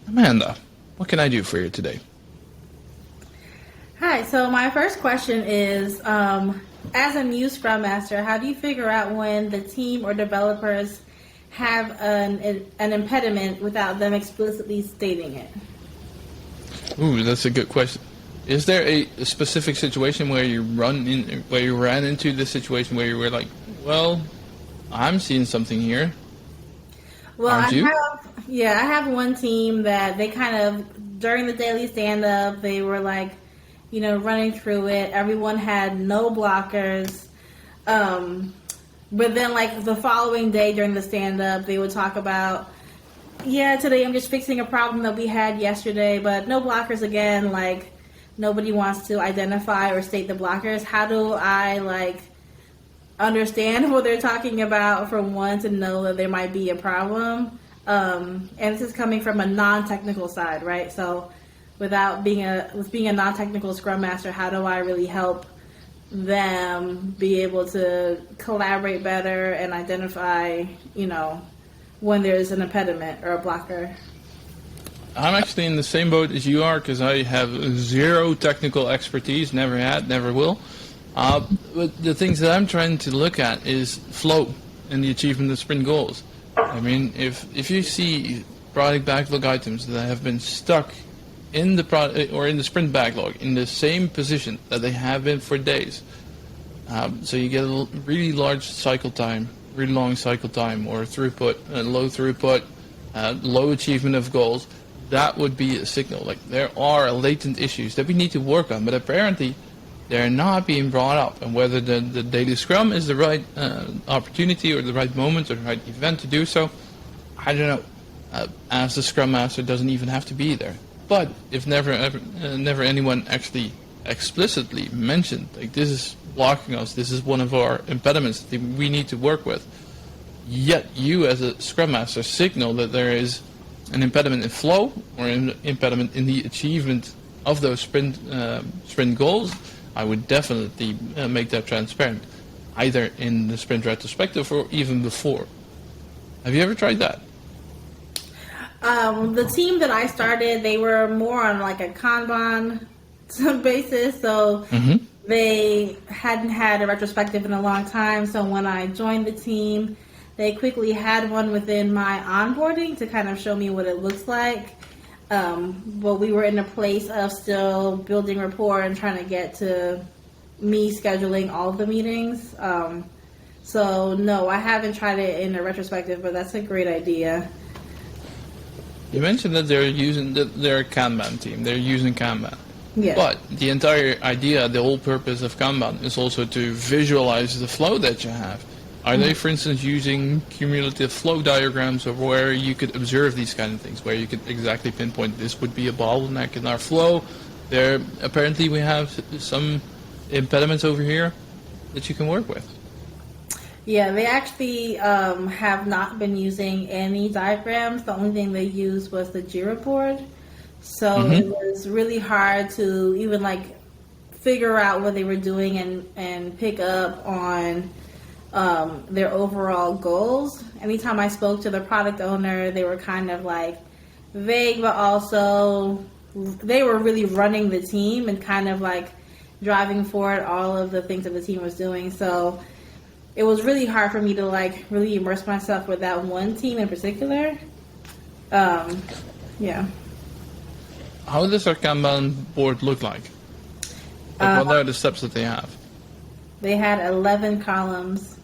Amanda, what can I do for you today? Hi, so my first question is, as a new Scrum Master, how do you figure out when the team or developers have an impediment without them explicitly stating it? Ooh, that's a good question. Is there a specific situation where you ran into the situation where you were like, well, I'm seeing something here. Well, Aren't you? I have one team that they kind of, during the daily stand-up, they were like, running through it. Everyone had no blockers. But then, like, the following day during the stand-up, they would talk about, today I'm just fixing a problem that we had yesterday, but no blockers again. Like, nobody wants to identify or state the blockers. How do I, understand what they're talking about for one to know that there might be a problem? And this is coming from a non-technical side, right? So with being a non-technical Scrum Master, how do I really help them be able to collaborate better and identify, when there's an impediment or a blocker? I'm actually in the same boat as you are because I have zero technical expertise, never had, never will. But the things that I'm trying to look at is flow and the achievement of sprint goals. I mean, if you see product backlog items that have been stuck in the product or in the sprint backlog in the same position that they have been for days, so you get a really large cycle time, really long cycle time, or throughput, low throughput, low achievement of goals, that would be a signal. Like, there are latent issues that we need to work on, but apparently they're not being brought up. And whether the daily Scrum is the right opportunity or the right moment or the right event to do so, I don't know. As the Scrum Master doesn't even have to be there. But if never anyone actually explicitly mentioned, like, this is blocking us, this is one of our impediments that we need to work with, yet you as a Scrum Master signal that there is an impediment in flow or an impediment in the achievement of those sprint goals, I would definitely make that transparent, either in the sprint retrospective or even before. Have you ever tried that? The team that I started, they were more on like a Kanban basis, so they hadn't had a retrospective in a long time. So when I joined the team, they quickly had one within my onboarding to kind of show me what it looks like. But we were in a place of still building rapport and trying to get to me scheduling all of the meetings. So no, I haven't tried it in a retrospective, but that's a great idea. You mentioned that they're a Kanban team. They're using Kanban. Yeah. But the entire idea, the whole purpose of Kanban is also to visualize the flow that you have. Are they, for instance, using cumulative flow diagrams, or where you could observe these kind of things, where you could exactly pinpoint this would be a bottleneck in our flow? There, apparently, we have some impediments over here that you can work with. Yeah, they actually have not been using any diagrams. The only thing they used was the Jira board. So it was really hard to even figure out what they were doing and pick up on their overall goals. Anytime I spoke to the product owner, they were kind of vague, but also they were really running the team and kind of driving forward all of the things that the team was doing. So it was really hard for me to really immerse myself with that one team in particular. Yeah. How does our Kanban board look like? What are the steps that they have? They had 11 columns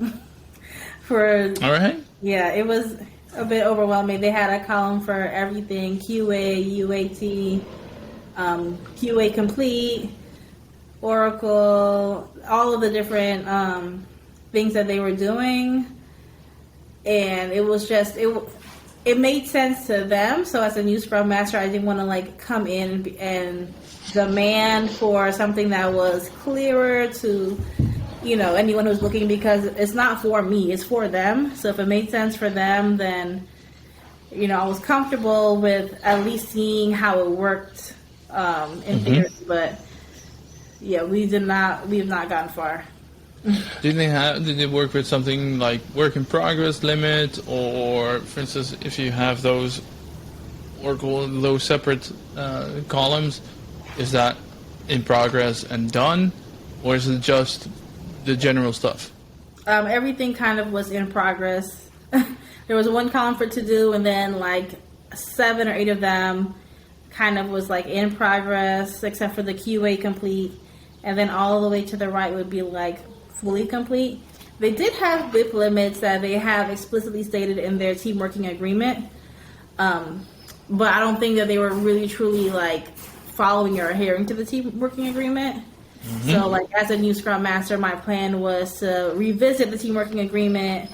for... All right. Yeah, it was a bit overwhelming. They had a column for everything: QA, UAT, QA complete, Oracle, all of the different things that they were doing. And it was just... It made sense to them. So as a new Scrum Master, I didn't want to come in and demand for something that was clearer to anyone who's looking, because it's not for me, it's for them. So if it made sense for them, then I was comfortable with at least seeing how it worked in theory. But yeah, we have not gotten far. Did they work with something like work in progress limit, or for instance, if you have those work all those separate columns, is that in progress and done, or is it just the general stuff? Everything kind of was in progress. There was one column for to do, and then like 7 or 8 of them kind of was like in progress, except for the QA complete, and then all the way to the right would be like fully complete. They did have WIP limits that they have explicitly stated in their team working agreement, but I don't think that they were really truly like following or adhering to the team working agreement. So, like, as a new Scrum Master, my plan was to revisit the team working agreement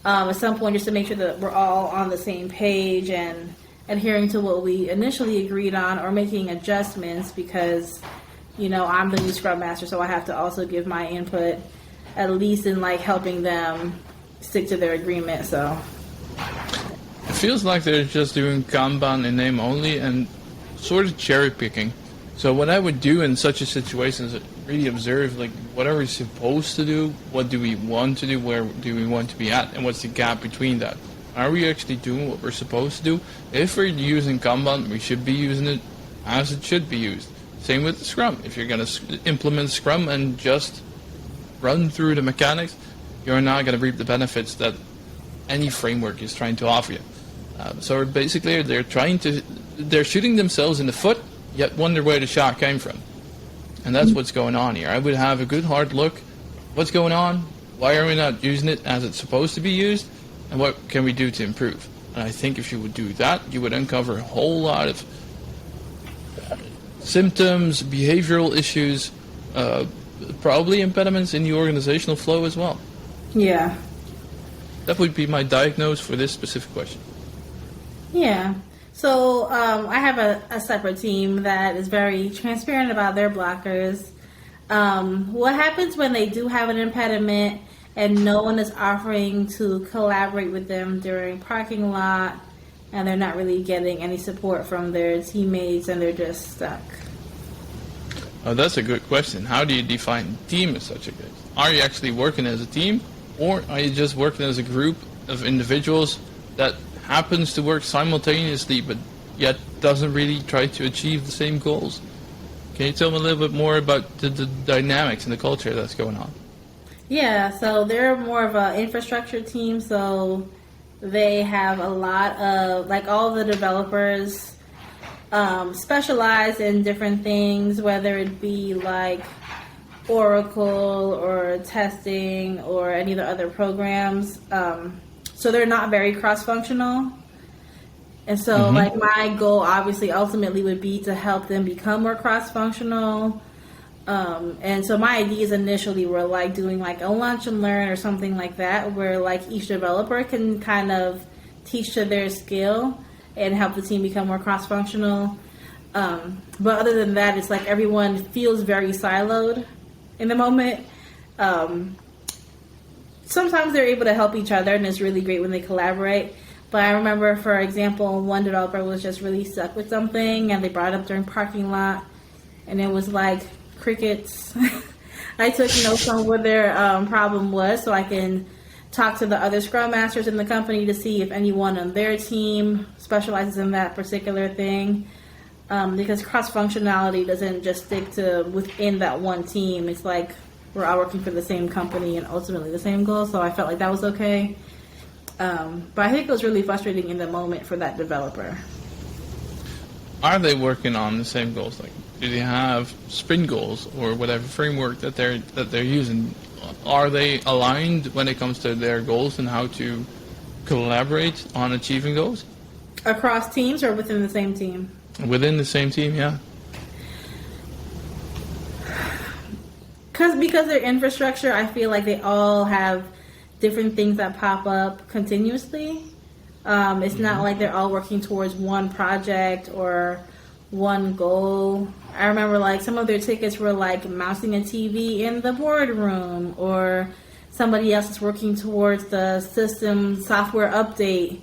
at some point, just to make sure that we're all on the same page and adhering to what we initially agreed on, or making adjustments, because, you know, I'm the new Scrum Master, so I have to also give my input, at least in like helping them stick to their agreement. So it feels like they're just doing Kanban in name only and sort of cherry picking. So what I would do in such a situation is really observe, like, what are we supposed to do? What do we want to do? Where do we want to be at? And what's the gap between that? Are we actually doing what we're supposed to do? If we're using Kanban, we should be using it as it should be used. Same with Scrum. If you're going to implement Scrum and just run through the mechanics, you're not going to reap the benefits that any framework is trying to offer you. So basically, they're shooting themselves in the foot, yet wonder where the shot came from. And that's what's going on here. I would have a good hard look. What's going on? Why are we not using it as it's supposed to be used? And what can we do to improve? And I think if you would do that, you would uncover a whole lot of symptoms, behavioral issues, probably impediments in the organizational flow as well. yeah. That would be my diagnose for this specific question. Yeah. So I have a separate team that is very transparent about their blockers. What happens when they do have an impediment and no one is offering to collaborate with them during parking lot, and they're not really getting any support from their teammates, and they're just stuck? Oh, that's a good question. How do you define team in such a case? Are you actually working as a team, or are you just working as a group of individuals that happens to work simultaneously but yet doesn't really try to achieve the same goals? Can you tell me a little bit more about the dynamics and the culture that's going on? Yeah, so they're more of an infrastructure team, so they have a lot of, like, all the developers specialize in different things, whether it be like Oracle or testing or any of the other programs. So they're not very cross-functional. And so, like, my goal obviously ultimately would be to help them become more cross-functional. And so my ideas initially were like doing like a lunch and learn or something like that, where like each developer can kind of teach to their skill and help the team become more cross-functional. But other than that, it's like everyone feels very siloed in the moment. Sometimes they're able to help each other, and it's really great when they collaborate. But I remember, for example, one developer was just really stuck with something, and they brought it up during parking lot, and it was like crickets. I took notes on what their problem was, so I can talk to the other Scrum Masters in the company to see if anyone on their team specializes in that particular thing. Because cross-functionality doesn't just stick to within that one team. It's like we're all working for the same company and ultimately the same goal, so I felt like that was okay. But I think it was really frustrating in the moment for that developer. Are they working on the same goals? Like, do they have sprint goals or whatever framework that they're using? Are they aligned when it comes to their goals and how to collaborate on achieving those? Across teams or within the same team? Within the same team, yeah. Because they're infrastructure, I feel like they all have different things that pop up continuously. It's not like they're all working towards one project or one goal. I remember like some of their tickets were like mounting a TV in the boardroom, or somebody else is working towards the system software update,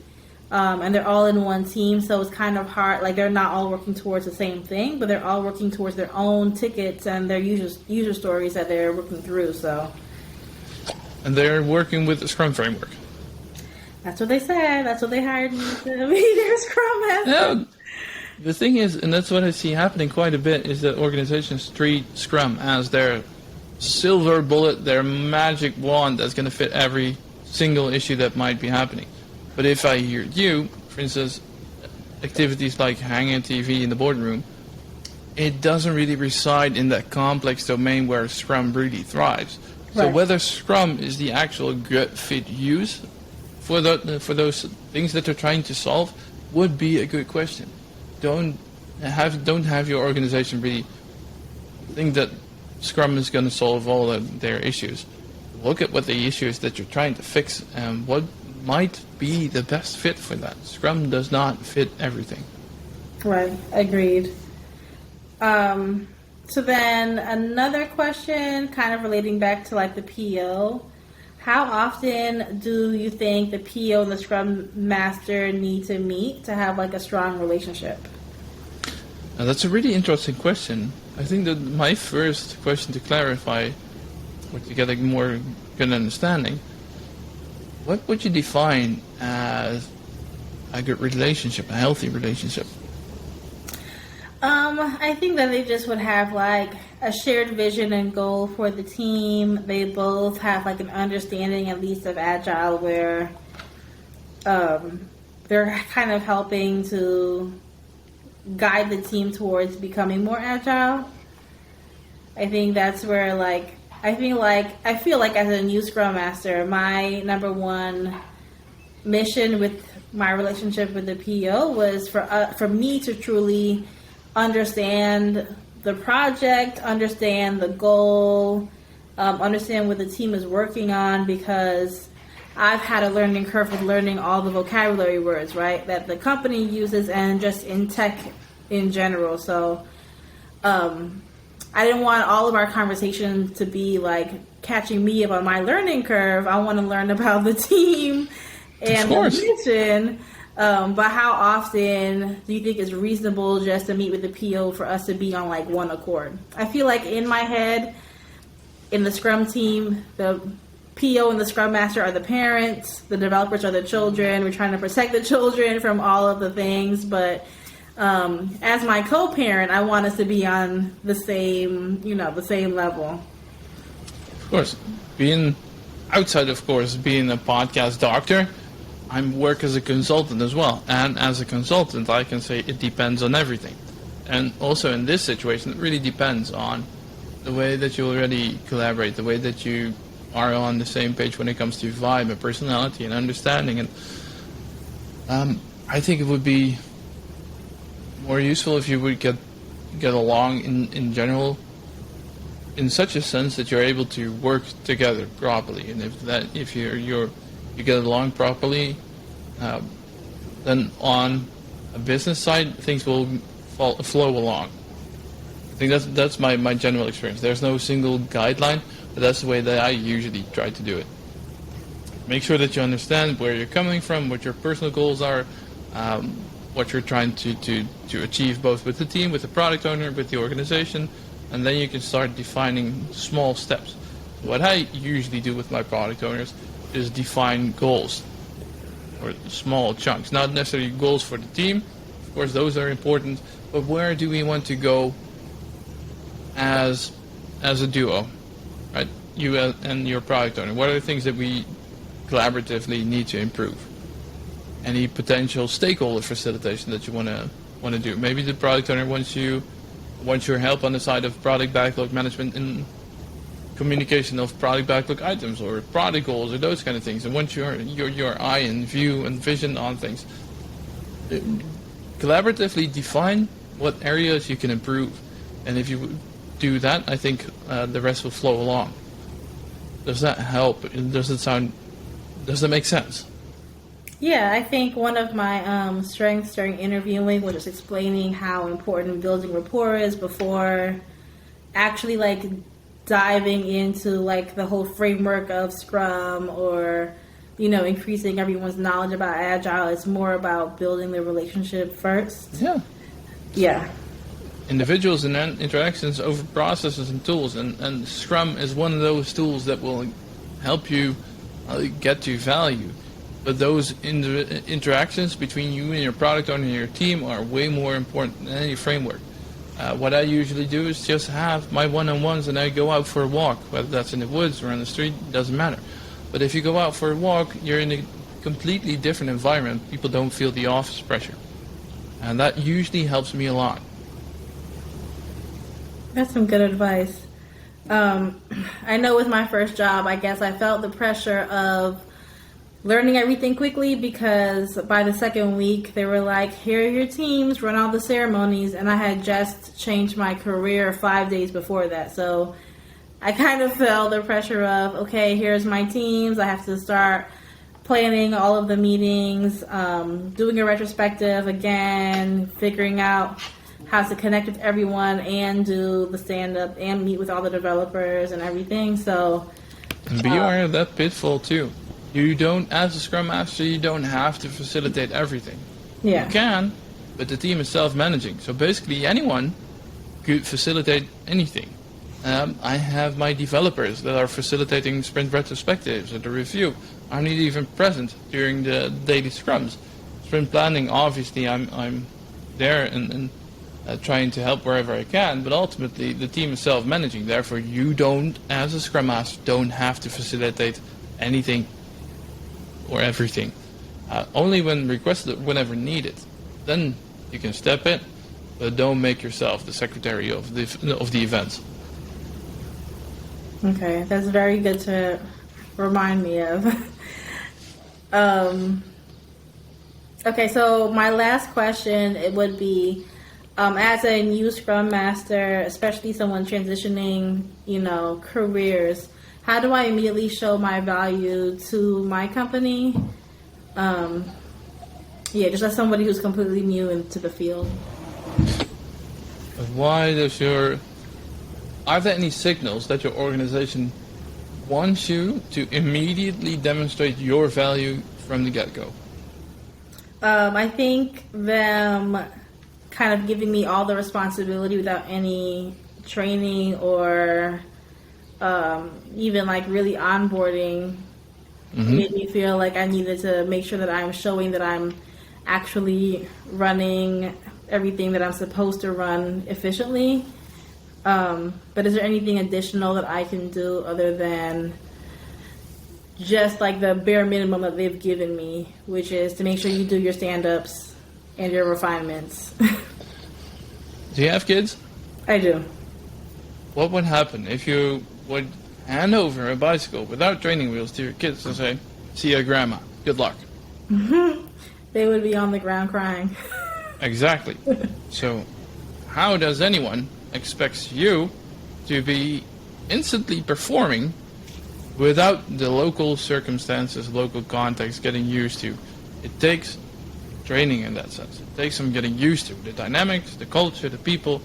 and they're all in one team, so it's kind of hard. Like, they're not all working towards the same thing, but they're all working towards their own tickets and their user stories that they're working through. So, and they're working with the Scrum framework. That's what they said. That's what they hired me to be their Scrum Master. Yeah, The thing is, and that's what I see happening quite a bit, is that organizations treat Scrum as their silver bullet, their magic wand that's going to fit every single issue that might be happening. But if I hear you, for instance, activities like hanging a TV in the boardroom, it doesn't really reside in that complex domain where Scrum really thrives. So Right. whether Scrum is the actual good fit use for those things that they're trying to solve would be a good question. Don't have your organization really think that Scrum is going to solve all of their issues. Look at what the issue is that you're trying to fix and what might be the best fit for that. Scrum does not fit everything. Right, agreed. So then another question, kind of relating back to like the PO. How often do you think the PO and the Scrum Master need to meet to have like a strong relationship? Now, that's a really interesting question. I think that my first question to clarify, or to get a more good understanding, what would you define as a good relationship, a healthy relationship? I think that they just would have like a shared vision and goal for the team. They both have like an understanding at least of Agile where they're kind of helping to guide the team towards becoming more agile. I think that's where I feel like as a new Scrum Master, my number one mission with my relationship with the PO was for me to truly understand the project, understand the goal, understand what the team is working on, because I've had a learning curve with learning all the vocabulary words, right, that the company uses and just in tech in general. So I didn't want all of our conversations to be like catching me up on my learning curve. I want to learn about the team and the mission. But how often do you think it's reasonable just to meet with the PO for us to be on like one accord? I feel like in my head, in the Scrum team, the PO and the Scrum Master are the parents, the developers are the children. We're trying to protect the children from all of the things, but as my co-parent, I want us to be on the same, the same level. Of course, being outside, of course, being a podcast doctor, I work as a consultant as well. And as a consultant, I can say it depends on everything. And also in this situation, it really depends on the way that you already collaborate, the way that you are on the same page when it comes to vibe and personality and understanding. And I think it would be more useful if you would get along in general, in such a sense that you're able to work together properly. And if you get along properly, then on a business side things will flow along. I think that's my general experience. There's no single guideline, but that's the way that I usually try to do it. Make sure that you understand where you're coming from, what your personal goals are, what you're trying to achieve both with the team, with the product owner, with the organization, and then you can start defining small steps. What I usually do with my product owners is define goals, or small chunks, not necessarily goals for the team. Of course, those are important, but where do we want to go as a duo, right? You and your product owner. What are the things that we collaboratively need to improve? Any potential stakeholder facilitation that you want to do? Maybe the product owner wants your help on the side of product backlog management in communication of product backlog items or product goals or those kind of things, and wants your eye and view and vision on things. Collaboratively define what areas you can improve, and if you do that, I think the rest will flow along. Does that help? Does that make sense? Yeah, I think one of my strengths during interviewing was just explaining how important building rapport is before actually like diving into like the whole framework of Scrum or increasing everyone's knowledge about Agile. It's more about building the relationship first. Yeah. Individuals and interactions over processes and tools, and Scrum is one of those tools that will help you get to value. But those interactions between you and your product owner and your team are way more important than any framework. What I usually do is just have my one-on-ones and I go out for a walk, whether that's in the woods or on the street, doesn't matter. But if you go out for a walk, you're in a completely different environment. People don't feel the office pressure. And that usually helps me a lot. That's some good advice. I know with my first job, I guess I felt the pressure of learning everything quickly, because by the second week they were like, here are your teams, run all the ceremonies, and I had just changed my career 5 days before that. So I kind of felt the pressure of, okay, here's my teams, I have to start planning all of the meetings, doing a retrospective again, figuring out how to connect with everyone and do the stand-up and meet with all the developers and everything. So beware of that pitfall too. You don't, as a Scrum Master, you don't have to facilitate everything. Yeah. You can, but the team is self-managing. So basically anyone could facilitate anything. I have my developers that are facilitating sprint retrospectives or the review. I'm not even present during the daily scrums. Sprint planning, obviously, I'm there and trying to help wherever I can, but ultimately the team is self-managing. Therefore, you don't, as a Scrum Master, don't have to facilitate anything or everything. Only when requested, whenever needed. Then you can step in, but don't make yourself the secretary of the event. Okay, that's very good to remind me of. Okay, so my last question, it would be, as a new Scrum Master, especially someone transitioning, careers, how do I immediately show my value to my company? Just as somebody who's completely new into the field. Are there any signals that your organization wants you to immediately demonstrate your value from the get-go? I think them kind of giving me all the responsibility without any training or even like really onboarding made me feel like I needed to make sure that I'm showing that I'm actually running everything that I'm supposed to run efficiently. But is there anything additional that I can do other than just like the bare minimum that they've given me, which is to make sure you do your stand-ups and your refinements? Do you have kids? I do. What would happen if you would hand over a bicycle without training wheels to your kids and say, see ya, grandma, good luck? They would be on the ground crying. Exactly. So how does anyone expect you to be instantly performing without the local circumstances, local context getting used to? It takes training in that sense. It takes some getting used to the dynamics, the culture, the people.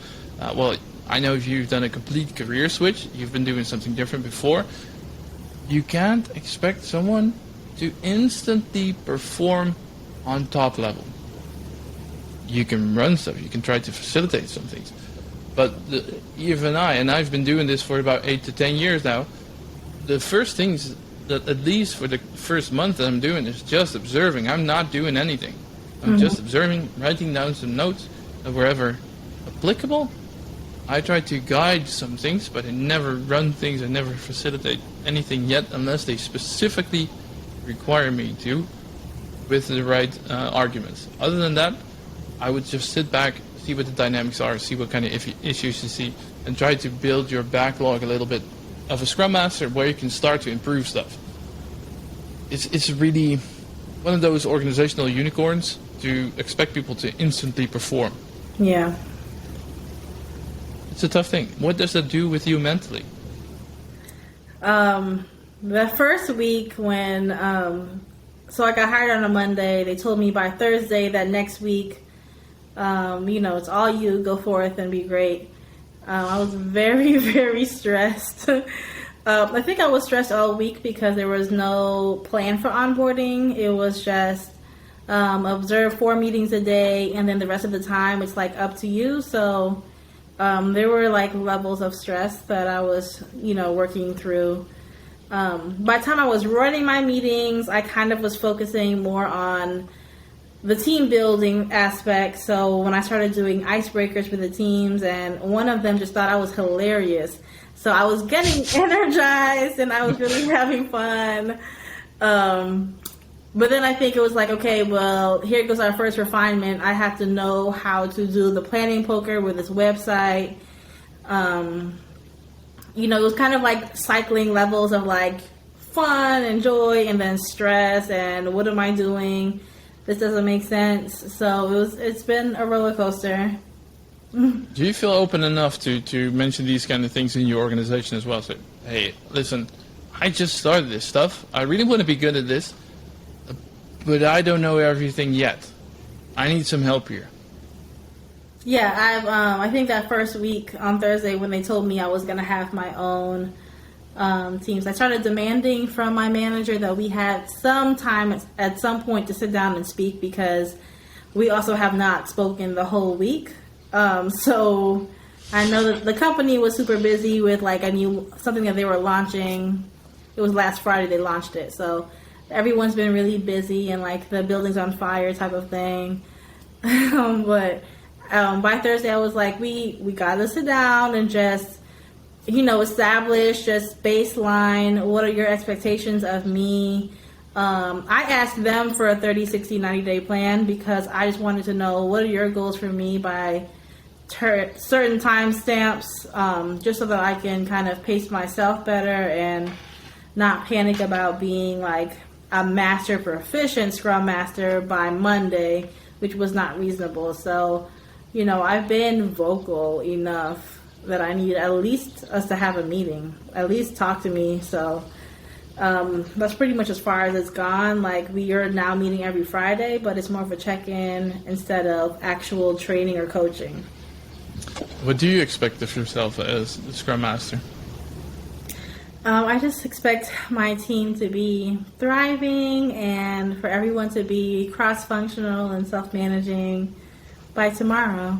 I know if you've done a complete career switch, you've been doing something different before, you can't expect someone to instantly perform on top level. You can run stuff, you can try to facilitate some things. But even I've been doing this for about 8 to 10 years now, the first things that, at least for the first month that I'm doing, is just observing. I'm not doing anything. I'm just observing, writing down some notes, and wherever applicable, I try to guide some things, but I never run things, I never facilitate anything yet, unless they specifically require me to, with the right arguments. Other than that, I would just sit back, see what the dynamics are, see what kind of issues you see, and try to build your backlog a little bit of a Scrum Master where you can start to improve stuff. It's really one of those organizational unicorns to expect people to instantly perform. Yeah. It's a tough thing. What does that do with you mentally? The first week when, so I got hired on a Monday, they told me by Thursday that next week, it's all you, go forth and be great. I was very, very stressed. I think I was stressed all week because there was no plan for onboarding. It was just observe 4 meetings a day, and then the rest of the time it's like up to you. So there were like levels of stress that I was, working through. by the time I was running my meetings, I kind of was focusing more on the team building aspect. So when I started doing icebreakers with the teams, and one of them just thought I was hilarious. So I was getting energized and I was really having fun. But then I think it was like, okay, well, here goes our first refinement. I have to know how to do the planning poker with this website. It was kind of like cycling levels of like fun and joy and then stress and what am I doing? This doesn't make sense. So it's been a roller coaster. Do you feel open enough to mention these kind of things in your organization as well? So, hey, listen, I just started this stuff. I really want to be good at this, but I don't know everything yet. I need some help here. Yeah, I think that first week on Thursday when they told me I was going to have my own teams, I started demanding from my manager that we had some time at some point to sit down and speak because we also have not spoken the whole week. So I know that the company was super busy with like something that they were launching. It was last Friday they launched it. So everyone's been really busy and like the building's on fire type of thing. But by Thursday I was like, we gotta sit down and just, establish just baseline. What are your expectations of me? I asked them for a 30, 60, 90-day plan because I just wanted to know what are your goals for me by certain time stamps, just so that I can kind of pace myself better and not panic about being like a master proficient Scrum Master by Monday, which was not reasonable. So, I've been vocal enough that I need at least us to have a meeting, at least talk to me. So that's pretty much as far as it's gone. Like we are now meeting every Friday, but it's more of a check-in instead of actual training or coaching. What do you expect of yourself as the Scrum Master? I just expect my team to be thriving and for everyone to be cross-functional and self-managing by tomorrow.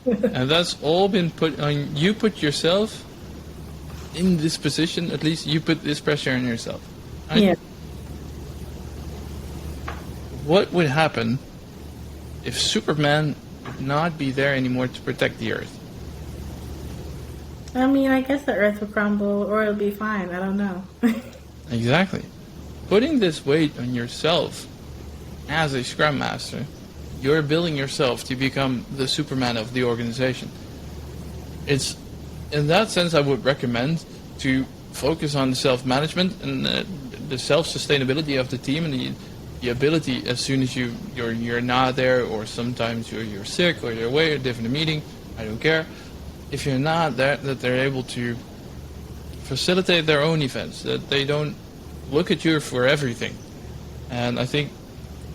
And that's all been put on you. Put yourself in this position. At least you put this pressure on yourself. Right? Yeah. What would happen if Superman would not be there anymore to protect the Earth? I mean, I guess the Earth will crumble or it'll be fine. I don't know. Exactly. Putting this weight on yourself as a Scrum Master, you're building yourself to become the Superman of the organization. It's in that sense I would recommend to focus on the self-management and the self-sustainability of the team and the ability as soon as you're not there, or sometimes you're sick or you're away or different meeting, I don't care. If you're not there, that they're able to facilitate their own events, that they don't look at you for everything. And I think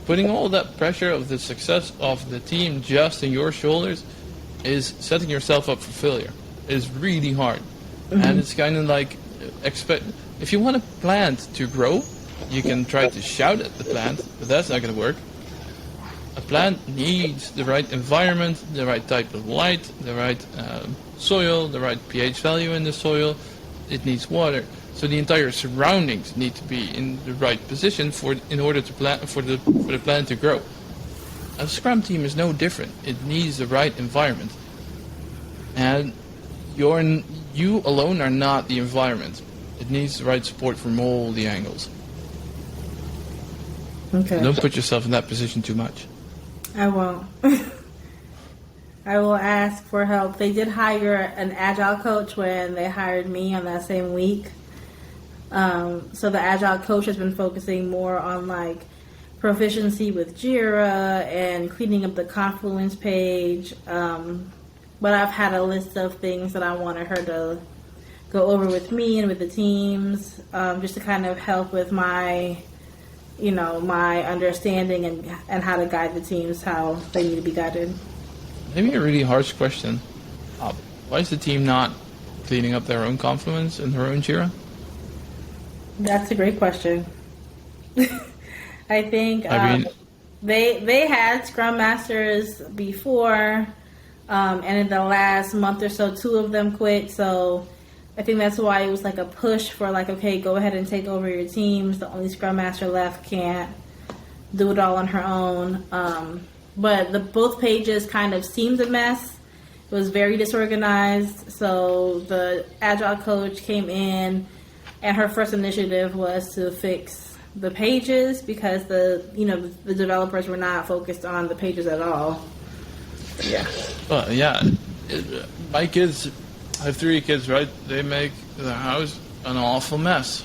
putting all that pressure of the success of the team just on your shoulders is setting yourself up for failure. It's really hard. Mm-hmm. And it's kind of like if you want a plant to grow, you can try to shout at the plant, but that's not going to work. A plant needs the right environment, the right type of light, the right soil, the right pH value in the soil. It needs water. So the entire surroundings need to be in the right position in order to for the plant to grow. A Scrum team is no different. It needs the right environment, and you alone are not the environment. It needs the right support from all the angles. Okay. So don't put yourself in that position too much. I won't. I will ask for help. They did hire an Agile Coach when they hired me on that same week. So the Agile Coach has been focusing more on like proficiency with Jira and cleaning up the Confluence page. But I've had a list of things that I wanted her to go over with me and with the teams, just to kind of help with my understanding and how to guide the teams, how they need to be guided. Maybe a really harsh question. Why is the team not cleaning up their own Confluence and their own Jira? That's a great question. I think they had Scrum Masters before, and in the last month or so, 2 of them quit. So I think that's why it was like a push for like, okay, go ahead and take over your teams. The only Scrum Master left can't do it all on her own. But both pages kind of seemed a mess. It was very disorganized. So the Agile Coach came in, and her first initiative was to fix the pages because the developers were not focused on the pages at all. Yeah. Well, yeah. My kids, I have 3 kids, right? They make the house an awful mess.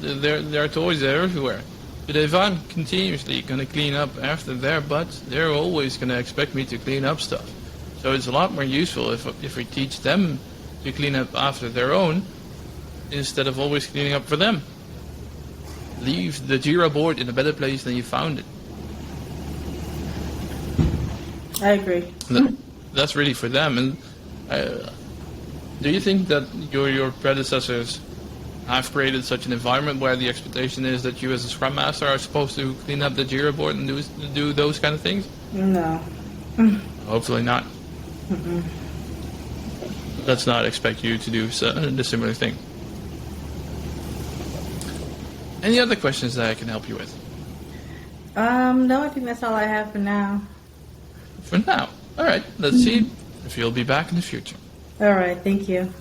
Their toys are everywhere. But if I'm continuously going to clean up after their butts, they're always going to expect me to clean up stuff. So it's a lot more useful if we teach them to clean up after their own instead of always cleaning up for them. Leave the Jira board in a better place than you found it. I agree. That's really for them. And do you think that your predecessors have created such an environment where the expectation is that you as a Scrum Master are supposed to clean up the Jira board and do those kind of things? No. Hopefully not. Mm-mm. Let's not expect you to do the similar thing. Any other questions that I can help you with? No, I think that's all I have for now. For now. All right. Let's see if you'll be back in the future. All right. Thank you.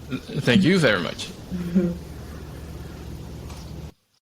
Thank you very much. Mm-hmm.